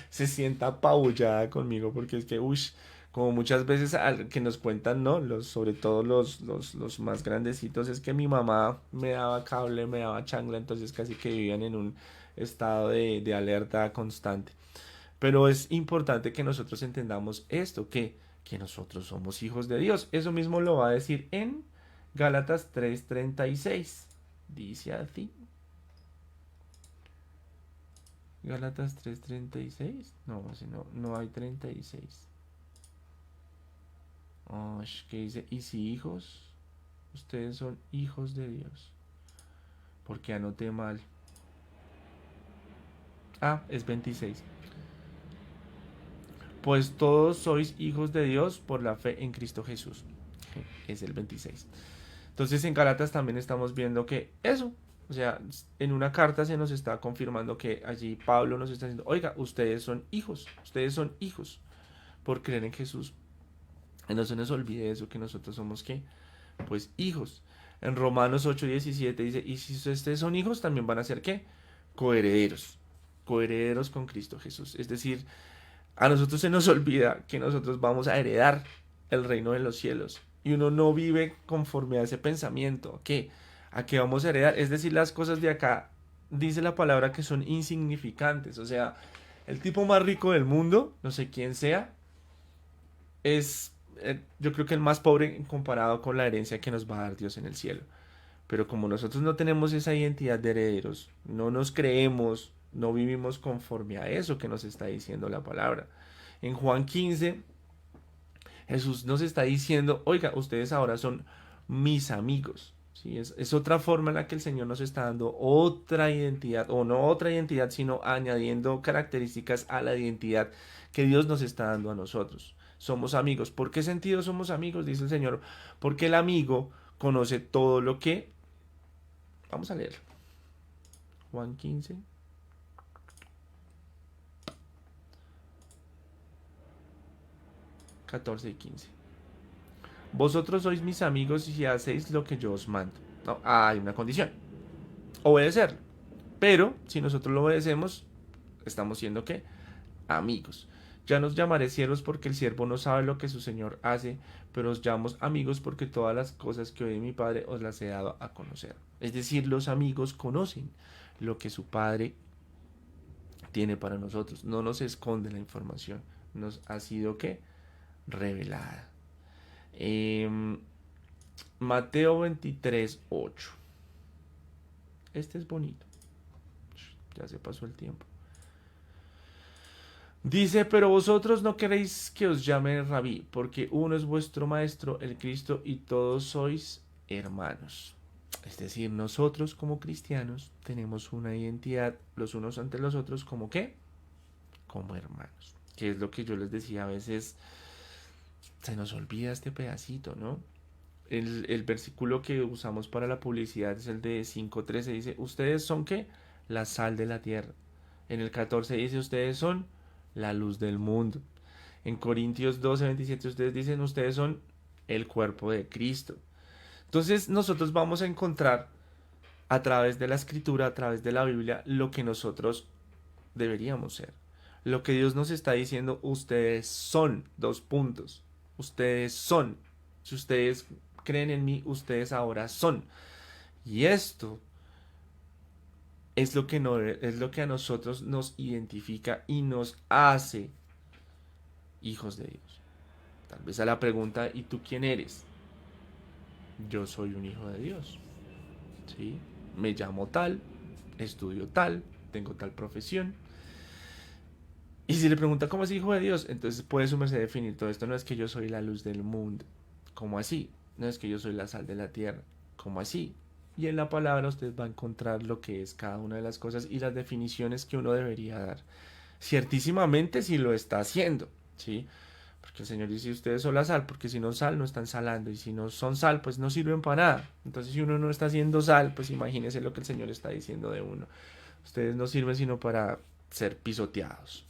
se sienta apabullada conmigo, porque es que, uff, Como muchas veces que nos cuentan, ¿no? Sobre todo los más grandecitos, es que mi mamá me daba cable, me daba chancla, entonces casi que vivían en un estado de alerta constante. Pero es importante que nosotros entendamos esto, que nosotros somos hijos de Dios. Eso mismo lo va a decir en Gálatas 3:36. Dice así. Gálatas 3:36. No, si no, no hay 36. Oh, que dice, y si hijos, ustedes son hijos de Dios. Porque anoté mal. Ah, es 26. Pues todos sois hijos de Dios por la fe en Cristo Jesús. Es el 26. Entonces en Gálatas también estamos viendo que eso, o sea, en una carta se nos está confirmando que allí Pablo nos está diciendo, oiga, ustedes son hijos por creer en Jesús. Y no se nos olvide eso, que nosotros somos ¿qué? Pues hijos. En Romanos 8:17 dice, y si ustedes son hijos, también van a ser ¿qué? Coherederos. Coherederos con Cristo Jesús. Es decir, a nosotros se nos olvida que nosotros vamos a heredar el reino de los cielos. Y uno no vive conforme a ese pensamiento. ¿A qué vamos a heredar? Es decir, las cosas de acá, dice la palabra que son insignificantes. O sea, el tipo más rico del mundo, no sé quién sea, es yo creo que el más pobre comparado con la herencia que nos va a dar Dios en el cielo. Pero como nosotros no tenemos esa identidad de herederos, no nos creemos, no vivimos conforme a eso que nos está diciendo la palabra. En Juan 15, Jesús nos está diciendo, oiga, ustedes ahora son mis amigos. ¿Sí? Es otra forma en la que el Señor nos está dando otra identidad, o no otra identidad, sino añadiendo características a la identidad que Dios nos está dando a nosotros. Somos amigos. ¿Por qué sentido somos amigos? Dice el Señor. Porque el amigo conoce todo lo que... Vamos a leer. Juan 15. 14 y 15. Vosotros sois mis amigos si hacéis lo que yo os mando. No, hay una condición. Obedecerlo. Pero si nosotros lo obedecemos, estamos siendo ¿qué? Amigos. Ya nos llamaré siervos porque el siervo no sabe lo que su señor hace, pero os llamo amigos porque todas las cosas que oí de mi padre os las he dado a conocer. Es decir, los amigos conocen lo que su padre tiene para nosotros. No nos esconde la información. Nos ha sido ¿qué? Revelada. Eh, Mateo 23:8. Este es bonito. Ya se pasó el tiempo. Dice, pero vosotros no queréis que os llame rabí, porque uno es vuestro maestro, el Cristo, y todos sois hermanos. Es decir, nosotros como cristianos tenemos una identidad los unos ante los otros como ¿qué? Como hermanos. Que es lo que yo les decía, a veces se nos olvida este pedacito, ¿no? El versículo que usamos para la publicidad es el de 5:13, dice, ustedes son ¿qué? La sal de la tierra. En el 14 dice, ustedes son la luz del mundo. En Corintios 12:27 ustedes dicen, ustedes son el cuerpo de Cristo. Entonces nosotros vamos a encontrar a través de la escritura, a través de la Biblia, lo que nosotros deberíamos ser. Lo que Dios nos está diciendo, ustedes son, dos puntos. Ustedes son. Si ustedes creen en mí, ustedes ahora son. Y esto es lo que, no, es lo que a nosotros nos identifica y nos hace hijos de Dios. Tal vez a la pregunta, ¿y tú quién eres? Yo soy un hijo de Dios. ¿Sí? Me llamo tal, estudio tal, tengo tal profesión. Y si le pregunta cómo es hijo de Dios, entonces puede su merced definir todo esto. No es que yo soy la luz del mundo. ¿Cómo así? No es que yo soy la sal de la tierra. ¿Cómo así? Y en la palabra usted va a encontrar lo que es cada una de las cosas y las definiciones que uno debería dar. Ciertísimamente si lo está haciendo, ¿sí? Porque el Señor dice, ustedes son la sal, porque si no sal no están salando, y si no son sal, pues no sirven para nada. Entonces si uno no está haciendo sal, pues imagínese lo que el Señor está diciendo de uno. Ustedes no sirven sino para ser pisoteados.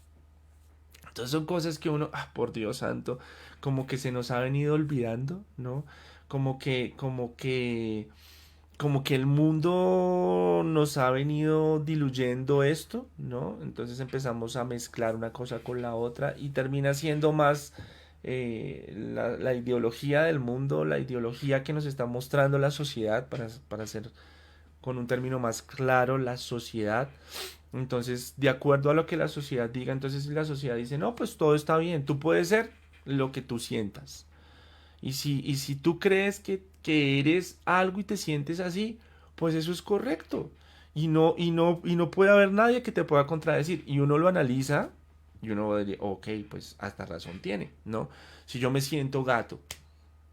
Entonces son cosas que uno, por Dios santo, como que se nos ha venido olvidando, ¿no? Como que, como que como que el mundo nos ha venido diluyendo esto, ¿no? Entonces empezamos a mezclar una cosa con la otra y termina siendo más la ideología del mundo, la ideología que nos está mostrando la sociedad, para hacer con un término más claro, la sociedad. Entonces, de acuerdo a lo que la sociedad diga, entonces si la sociedad dice, no, pues todo está bien, tú puedes ser lo que tú sientas. Y si tú crees que eres algo y te sientes así, pues eso es correcto. Y no puede haber nadie que te pueda contradecir. Y uno lo analiza y uno dice, ok, pues hasta razón tiene, ¿no? Si yo me siento gato,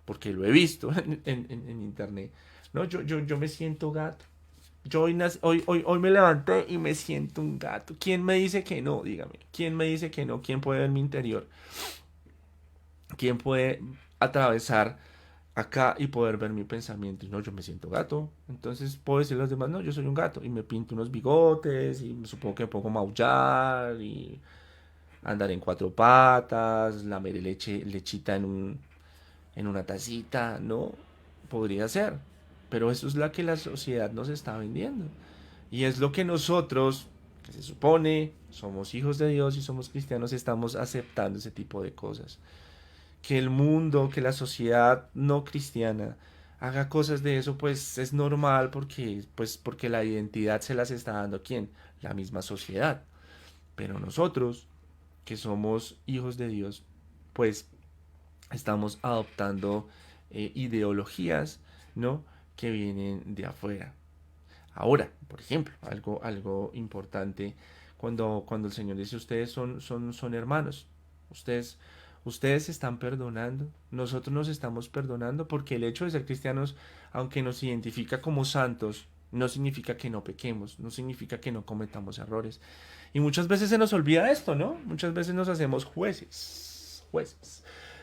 porque lo he visto en internet, ¿no? Yo me siento gato. Yo hoy me levanté y me siento un gato. ¿Quién me dice que no? Dígame. ¿Quién me dice que no? ¿Quién puede ver mi interior? ¿Quién puede atravesar acá y poder ver mi pensamiento? Y no, yo me siento gato. Entonces puedo decirle a los demás, no, yo soy un gato. Y me pinto unos bigotes y supongo que me pongo a maullar y andar en cuatro patas, lamer lechita en una tacita, ¿no? Podría ser. Pero eso es lo que la sociedad nos está vendiendo. Y es lo que nosotros, que se supone somos hijos de Dios y somos cristianos, estamos aceptando ese tipo de cosas. Que el mundo, que la sociedad no cristiana haga cosas de eso, pues es normal porque la identidad se las está dando quién, la misma sociedad. Pero nosotros, que somos hijos de Dios, pues estamos adoptando ideologías, ¿no? Que vienen de afuera. Ahora, por ejemplo, algo importante cuando el Señor dice ustedes son hermanos, ustedes, ustedes se están perdonando, nosotros nos estamos perdonando porque el hecho de ser cristianos, aunque nos identifica como santos, no significa que no pequemos, no significa que no cometamos errores. Y muchas veces se nos olvida esto, ¿no? Muchas veces nos hacemos jueces.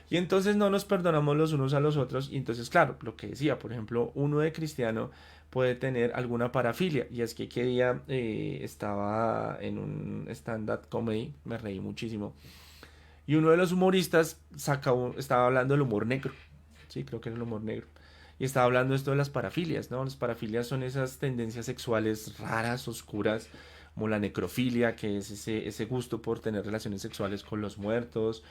Y entonces no nos perdonamos los unos a los otros. Y entonces, claro, lo que decía, por ejemplo, uno de cristiano puede tener alguna parafilia. Y es que día estaba en un stand-up comedy, me reí muchísimo. Y uno de los humoristas estaba hablando del humor negro. Sí, creo que era el humor negro. Y estaba hablando esto de las parafilias, ¿no? Las parafilias son esas tendencias sexuales raras, oscuras, como la necrofilia, que es ese gusto por tener relaciones sexuales con los muertos.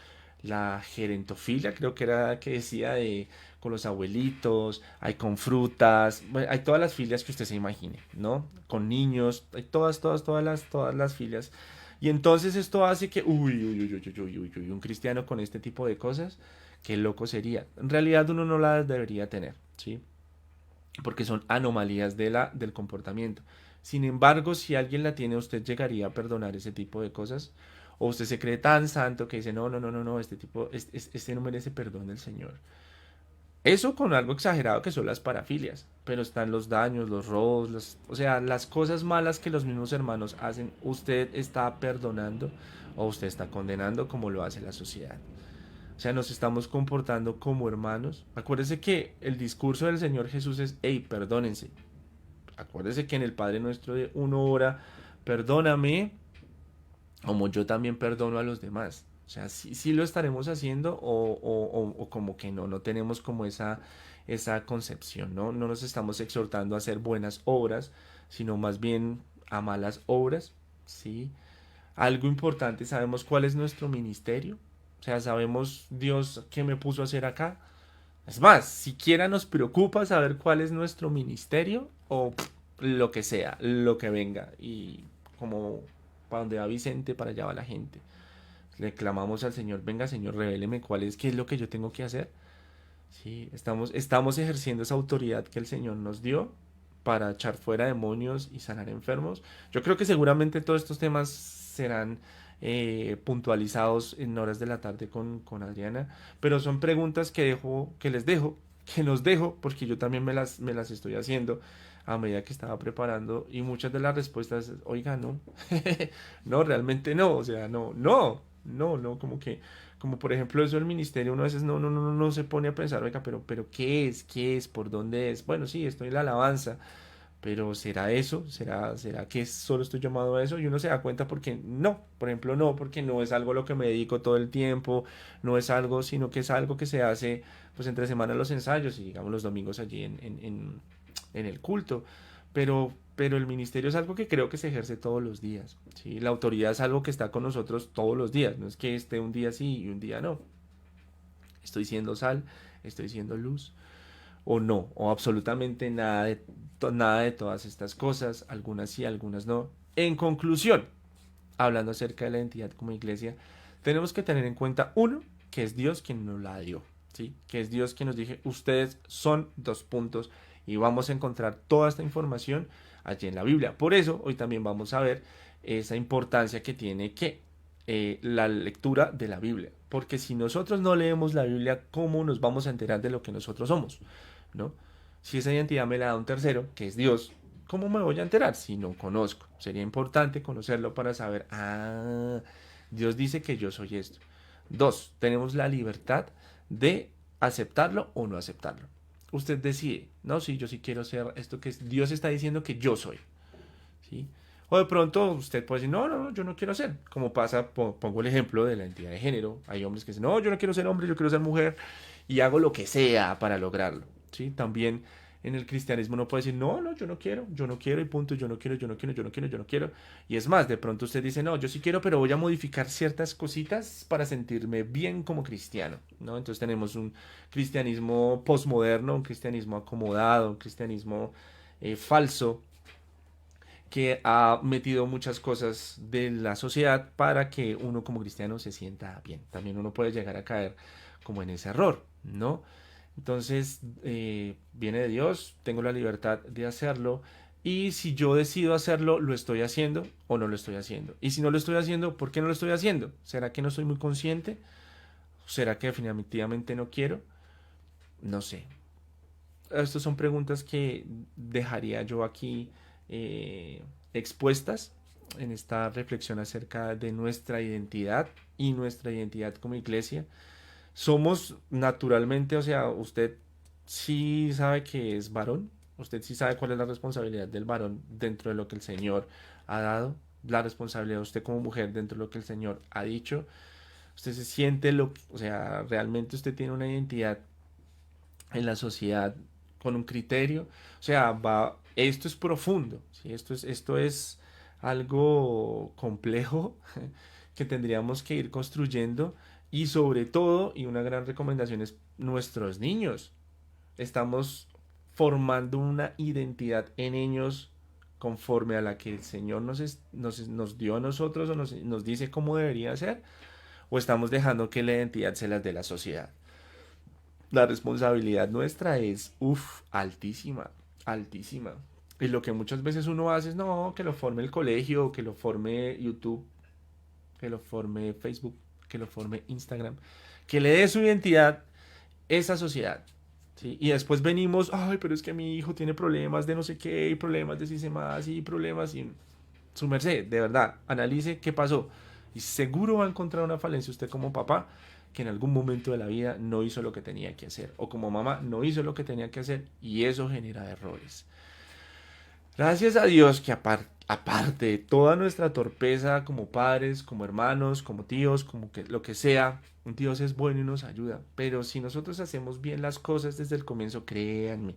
La gerentofilia, creo que era que decía de con los abuelitos, hay con frutas, bueno, hay todas las filias que usted se imagine, ¿no? Con niños, hay todas las filias. Y entonces esto hace que, un cristiano con este tipo de cosas, qué loco sería. En realidad uno no las debería tener, ¿sí? Porque son anomalías del comportamiento. Sin embargo, si alguien la tiene, usted llegaría a perdonar ese tipo de cosas. O usted se cree tan santo que dice, no, no, no, no, no, este tipo, este no merece perdón del Señor. Eso con algo exagerado que son las parafilias, pero están los daños, los robos, o sea, las cosas malas que los mismos hermanos hacen, usted está perdonando o usted está condenando como lo hace la sociedad. O sea, nos estamos comportando como hermanos. Acuérdese que el discurso del Señor Jesús es, hey, perdónense. Acuérdese que en el Padre Nuestro de uno ora, perdóname como yo también perdono a los demás. O sea, sí lo estaremos haciendo o como que no tenemos como esa concepción, ¿no? No nos estamos exhortando a hacer buenas obras, sino más bien a malas obras, ¿sí? Algo importante, sabemos cuál es nuestro ministerio, o sea, sabemos Dios qué me puso a hacer acá. Es más, siquiera nos preocupa saber cuál es nuestro ministerio o lo que sea, lo que venga. Y como para donde va Vicente, para allá va la gente. Le clamamos al Señor, venga Señor, revéleme cuál es, qué es lo que yo tengo que hacer. Sí, estamos ejerciendo esa autoridad que el Señor nos dio para echar fuera demonios y sanar enfermos. Yo creo que seguramente todos estos temas serán puntualizados en horas de la tarde con Adriana, pero son preguntas que nos dejo, porque yo también me las estoy haciendo a medida que estaba preparando y muchas de las respuestas, oiga, no, no, realmente no, o sea, no, como por ejemplo eso del ministerio, uno a veces no se pone a pensar, oiga, pero ¿qué es? ¿Por dónde es? Bueno, sí, estoy en la alabanza, pero ¿será eso? ¿Será que solo estoy llamado a eso? Y uno se da cuenta porque no, por ejemplo, no, porque no es algo a lo que me dedico todo el tiempo, no es algo, sino que es algo que se hace pues entre semana en los ensayos y digamos los domingos allí en el culto. Pero el ministerio es algo que creo que se ejerce todos los días, ¿sí? La autoridad es algo que está con nosotros todos los días, no es que esté un día sí y un día no. ¿Estoy siendo sal? ¿Estoy siendo luz? ¿O no? ¿O absolutamente nada de todas estas cosas? Algunas sí, algunas no. En conclusión, hablando acerca de la identidad como iglesia, tenemos que tener en cuenta, uno, que es Dios quien nos la dio, ¿sí? Que es Dios quien nos dice, ustedes son dos puntos y vamos a encontrar toda esta información allí en la Biblia. Por eso, hoy también vamos a ver esa importancia que tiene la lectura de la Biblia. Porque si nosotros no leemos la Biblia, ¿cómo nos vamos a enterar de lo que nosotros somos? ¿No? Si esa identidad me la da un tercero, que es Dios, ¿cómo me voy a enterar si no conozco? Sería importante conocerlo para saber, Dios dice que yo soy esto. Dos, tenemos la libertad de aceptarlo o no aceptarlo. Usted decide, no, sí, yo sí quiero ser esto que Dios está diciendo que yo soy, ¿sí? O de pronto usted puede decir, no, no, no, yo no quiero ser. Como pasa, pongo el ejemplo de la identidad de género. Hay hombres que dicen, no, yo no quiero ser hombre, yo quiero ser mujer y hago lo que sea para lograrlo, ¿sí? También en el cristianismo uno puede decir, no, no, yo no quiero y punto, yo no quiero, yo no quiero, yo no quiero, yo no quiero. Y es más, de pronto usted dice, no, yo sí quiero, pero voy a modificar ciertas cositas para sentirme bien como cristiano, ¿no? Entonces tenemos un cristianismo posmoderno, un cristianismo acomodado, un cristianismo falso, que ha metido muchas cosas de la sociedad para que uno como cristiano se sienta bien. También uno puede llegar a caer como en ese error, ¿no? Entonces, viene de Dios, tengo la libertad de hacerlo y si yo decido hacerlo, ¿lo estoy haciendo o no lo estoy haciendo? Y si no lo estoy haciendo, ¿por qué no lo estoy haciendo? ¿Será que no soy muy consciente? ¿Será que definitivamente no quiero? No sé. Estas son preguntas que dejaría yo aquí expuestas en esta reflexión acerca de nuestra identidad y nuestra identidad como iglesia. Somos naturalmente, o sea, usted sí sabe que es varón, usted sí sabe cuál es la responsabilidad del varón dentro de lo que el Señor ha dado, la responsabilidad de usted como mujer dentro de lo que el Señor ha dicho. Usted se siente o sea, realmente usted tiene una identidad en la sociedad con un criterio. O sea, esto es profundo, ¿sí? Esto es algo complejo que tendríamos que ir construyendo y sobre todo, y una gran recomendación es nuestros niños. Estamos formando una identidad en ellos conforme a la que el Señor nos dio a nosotros o nos dice cómo debería ser, o estamos dejando que la identidad se las dé la sociedad. La responsabilidad nuestra es, altísima, altísima. Y lo que muchas veces uno hace es, no, que lo forme el colegio, que lo forme YouTube, que lo forme Facebook, que lo forme Instagram, que le dé su identidad esa sociedad. ¿Sí? Y después venimos, ay, pero es que mi hijo tiene problemas de no sé qué, y problemas de si se más, y problemas, y su merced, de verdad, analice qué pasó. Y seguro va a encontrar una falencia usted como papá que en algún momento de la vida no hizo lo que tenía que hacer. O como mamá no hizo lo que tenía que hacer y eso genera errores. Gracias a Dios que aparte de toda nuestra torpeza como padres, como hermanos, como tíos, como que lo que sea, Dios es bueno y nos ayuda. Pero si nosotros hacemos bien las cosas desde el comienzo, créanme,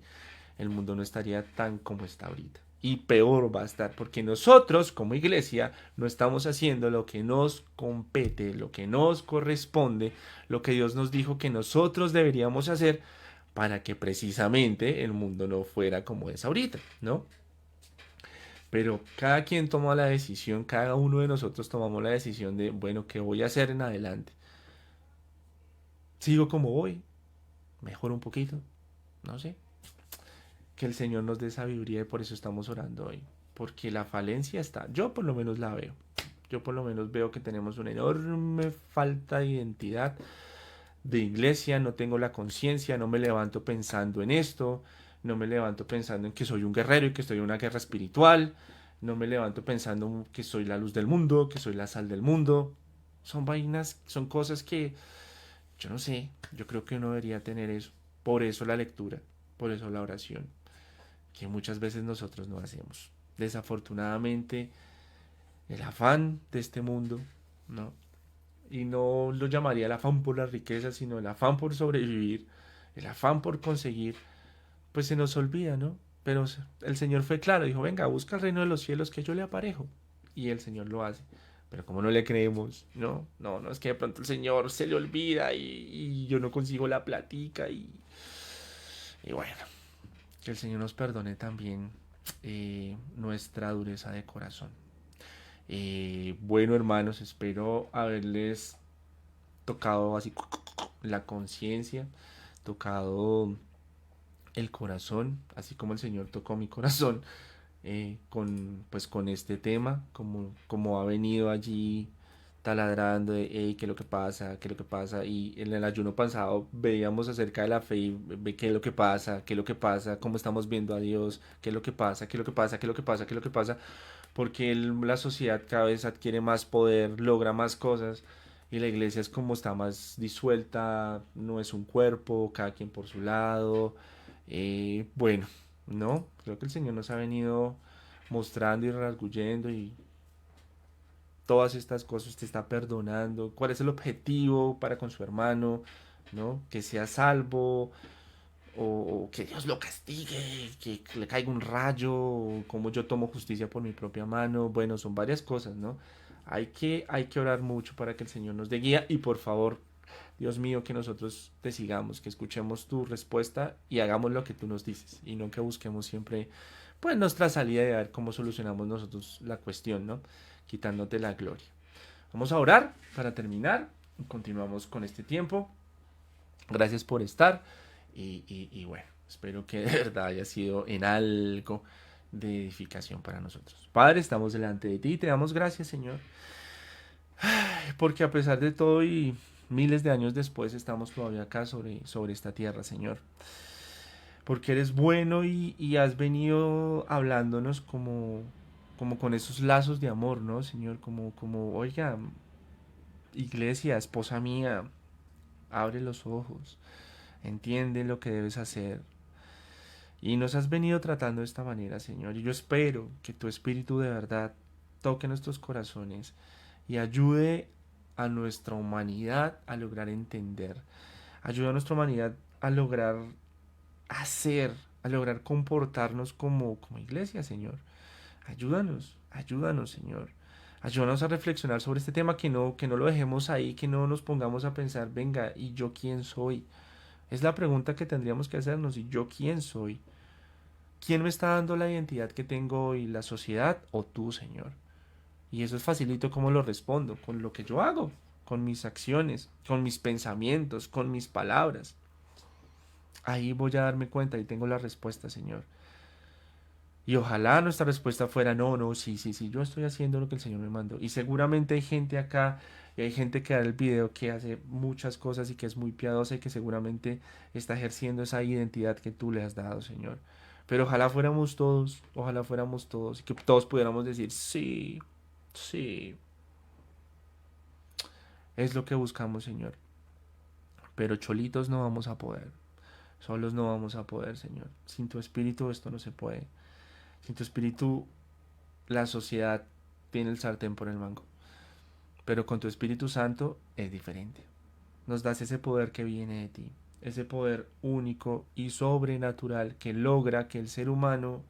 el mundo no estaría tan como está ahorita. Y peor va a estar porque nosotros como iglesia no estamos haciendo lo que nos compete, lo que nos corresponde, lo que Dios nos dijo que nosotros deberíamos hacer para que precisamente el mundo no fuera como es ahorita, ¿no? Pero cada quien toma la decisión, cada uno de nosotros tomamos la decisión de, bueno, ¿qué voy a hacer en adelante? ¿Sigo como voy? ¿Mejoro un poquito? No sé. Que el Señor nos dé sabiduría y por eso estamos orando hoy. Porque la falencia está, yo por lo menos la veo. Yo por lo menos veo que tenemos una enorme falta de identidad de iglesia, no tengo la conciencia, no me levanto pensando en esto, no me levanto pensando en que soy un guerrero y que estoy en una guerra espiritual, no me levanto pensando que soy la luz del mundo, que soy la sal del mundo. Son vainas, son cosas que yo no sé, yo creo que uno debería tener eso. Por eso la lectura, por eso la oración, que muchas veces nosotros no hacemos. Desafortunadamente, el afán de este mundo, ¿no? Y no lo llamaría el afán por la riqueza, sino el afán por sobrevivir, el afán por conseguir, pues se nos olvida, ¿no? Pero el Señor fue claro, dijo, venga, busca el reino de los cielos que yo le aparejo. Y el Señor lo hace. Pero como no le creemos, no, no, no, es que de pronto el Señor se le olvida y yo no consigo la platica y bueno, que el Señor nos perdone también nuestra dureza de corazón. Bueno, hermanos, espero haberles tocado así la conciencia, tocado el corazón, así como el Señor tocó mi corazón pues, con este tema, como ha venido allí taladrando de hey, qué es lo que pasa, qué es lo que pasa. Y en el ayuno pasado veíamos acerca de la fe y ve qué es lo que pasa, qué es lo que pasa, cómo estamos viendo a Dios, qué es lo que pasa, qué es lo que pasa, qué es lo que pasa, qué es lo que pasa, porque la sociedad cada vez adquiere más poder, logra más cosas. Y la iglesia es como está más disuelta, no es un cuerpo, cada quien por su lado. Bueno, no, creo que el Señor nos ha venido mostrando y rasguñendo y todas estas cosas te está perdonando. ¿Cuál es el objetivo para con su hermano? ¿No? Que sea salvo o que Dios lo castigue, que le caiga un rayo, o como yo tomo justicia por mi propia mano. Bueno, son varias cosas, ¿no? Hay que orar mucho para que el Señor nos dé guía y por favor, Dios mío, que nosotros te sigamos, que escuchemos tu respuesta y hagamos lo que tú nos dices y no que busquemos siempre pues nuestra salida de ver cómo solucionamos nosotros la cuestión, ¿no? Quitándote la gloria. Vamos a orar para terminar. Continuamos con este tiempo. Gracias por estar y bueno, espero que de verdad haya sido en algo de edificación para nosotros. Padre, estamos delante de ti y te damos gracias, Señor, porque a pesar de todo y miles de años después estamos todavía acá sobre esta tierra, Señor. Porque eres bueno y has venido hablándonos como con esos lazos de amor, ¿no, Señor? Oiga, iglesia, esposa mía, abre los ojos, entiende lo que debes hacer. Y nos has venido tratando de esta manera, Señor. Y yo espero que tu Espíritu de verdad toque nuestros corazones y ayude a nuestra humanidad a lograr entender. Ayuda a nuestra humanidad a lograr hacer, a lograr comportarnos como iglesia, Señor. Ayúdanos, ayúdanos, Señor. Ayúdanos a reflexionar sobre este tema, que no lo dejemos ahí, que no nos pongamos a pensar, venga, ¿y yo quién soy? Es la pregunta que tendríamos que hacernos, ¿y yo quién soy? ¿Quién me está dando la identidad que tengo hoy, la sociedad o tú, Señor? Y eso es facilito como lo respondo, con lo que yo hago, con mis acciones, con mis pensamientos, con mis palabras. Ahí voy a darme cuenta y tengo la respuesta, Señor. Y ojalá nuestra respuesta fuera, no, no, sí, sí, sí, yo estoy haciendo lo que el Señor me mandó. Y seguramente hay gente acá, y hay gente que da el video que hace muchas cosas y que es muy piadosa y que seguramente está ejerciendo esa identidad que tú le has dado, Señor. Pero ojalá fuéramos todos y que todos pudiéramos decir, sí, sí, es lo que buscamos, Señor. Pero cholitos no vamos a poder, solos no vamos a poder, Señor. Sin tu espíritu esto no se puede. Sin tu espíritu la sociedad tiene el sartén por el mango. Pero con tu Espíritu Santo es diferente. Nos das ese poder que viene de ti. Ese poder único y sobrenatural que logra que el ser humano,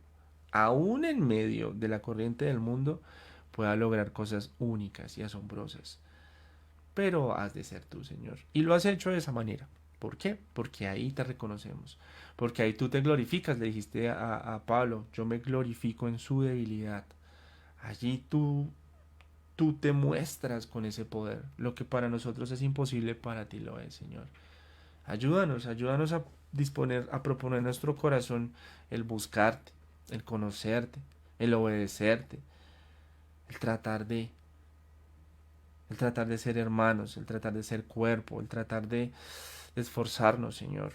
aún en medio de la corriente del mundo, pueda lograr cosas únicas y asombrosas. Pero has de ser tú, Señor. Y lo has hecho de esa manera. ¿Por qué? Porque ahí te reconocemos. Porque ahí tú te glorificas. Le dijiste a Pablo, yo me glorifico en su debilidad. Allí tú te muestras con ese poder. Lo que para nosotros es imposible, para ti lo es, Señor. Ayúdanos a disponer, a proponer en nuestro corazón el buscarte, el conocerte, el obedecerte, el tratar de, el tratar de ser hermanos, el tratar de ser cuerpo, el tratar de esforzarnos, Señor.